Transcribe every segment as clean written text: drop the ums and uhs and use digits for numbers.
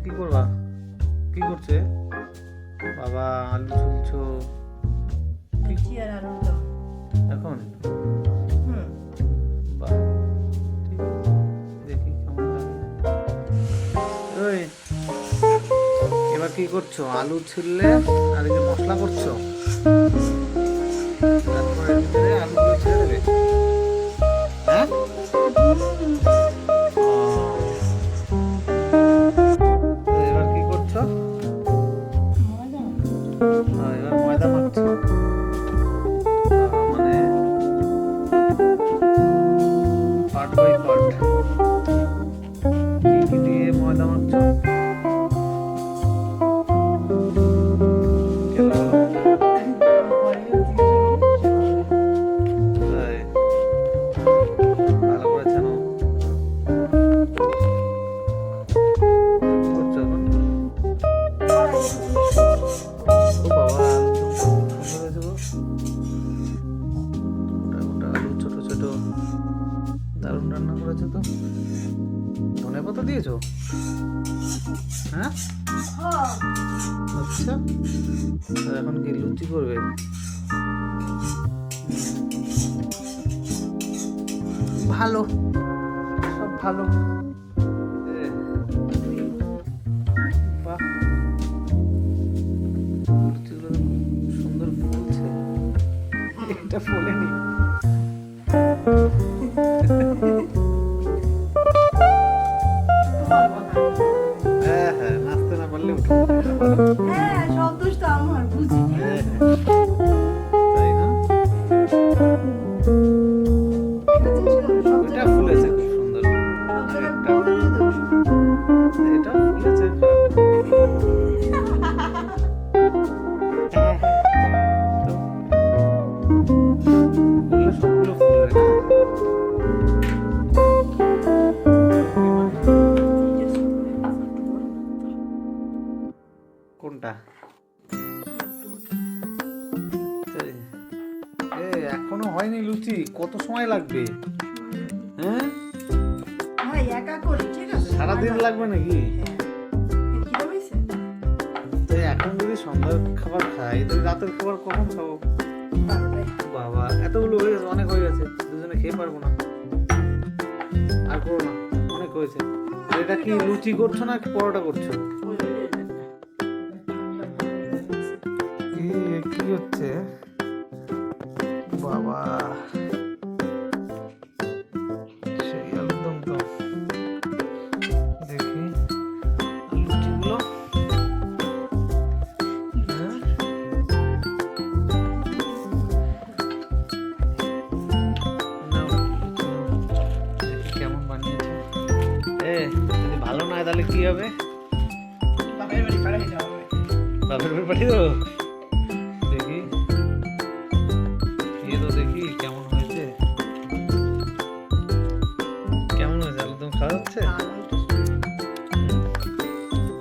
কি করবা? কি করছে বাবা? আলু ছুলছো লুচি আর আলুর দম। এখন? হুম। বাহ, ঠিক আছে। দেখি কেমন লাগে। ওই, এবার কি করছো? আলু ছিলে আর এই যে মশলা করছো, তারপরে এর ভিতরে আলুগুলো ছেড়ে দেবে। হ্যাঁ? ও, তো এবার কি করছো? এবার ময়দা মাখছো। মানে পার্ট বাই পার্ট কি কি দিয়ে ময়দা মাখছো? কেন বলো? তাই, ভালো করে জানো। কি করছো এখন? ও বাবা, আলুর দমটা খুব সুন্দর হয়েছে গো। গোটা গোটা আলু, ছোট ছোট, দারুণ রান্না করেছো তো। ধনেপাতা দিয়েছো? হ্যাঁ, আচ্ছা। আর এখন কি লুচি করবে? ভালো, সব ভালো। এ, বাহ, লুচিগুলো তো খুব সুন্দর ফুলছে। এটা ফোলেনি। হ্যাঁ হ্যাঁ, নাচতে না পারলে উঠে হ্যাঁ, সব দোষ তো আমার, বুঝি। হ্যাঁ হ্যাঁ, তাই না? একটা জিনিস করো, সব এটা জায়গায় ফুলেছে ফুলের খুব দোষ। সুন্দর। সব জায়গায় আগেরটা, ফুলের দোষ। এটা ফুলেছে হ্যাঁ হ্যাঁ, তো ফুললে সবগুলো ফুলবে না। কোনটা? তাই? এখনো হয়নি লুচি, কত সময় লাগবে? হ্যাঁ, ভাই, একা করি, ঠিক আছে? সারাদিন লাগবে নাকি? হ্যাঁ। কিরম হয়েছে? তো এখন যদি সন্ধ্যার খাবার খাই, তাহলে রাতের খাবার কখন খাবো? 12টায়। বাবা, এতগুলো হয়ে গেছে, অনেক হয়ে গেছে, দুজনে খেয়ে পারবো না। আর করো না, অনেক হয়েছে। আর এটা কি লুচি করছো না কি পরোটা করছো? কি হচ্ছে বাবা? সেই আলুর দম তো, দেখি লুচিগুলো। হ্যাঁ, নাও, লুচি নাও। দেখি কেমন বানিয়েছো। যদি ভালো না হয় তাহলে কি হবে? বাপের বাড়ি পাঠাই দেওয়া হবে। বাপের বাড়ি পাঠিয়ে দেবো? দেখি, খেয়ে তো দেখি কেমন হয়েছে। কেমন হয়েছে? একদম খাওয়া যাচ্ছে?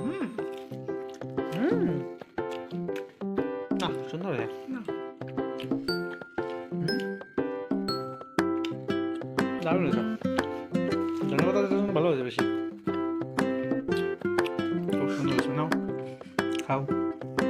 হুম। হুম, না সুন্দর হয়েছে। দারুণ হয়েছে। ধন্যবাদ, ভালো হয়েছে বেশি। খুব সুন্দর হয়েছে, নাও খাও।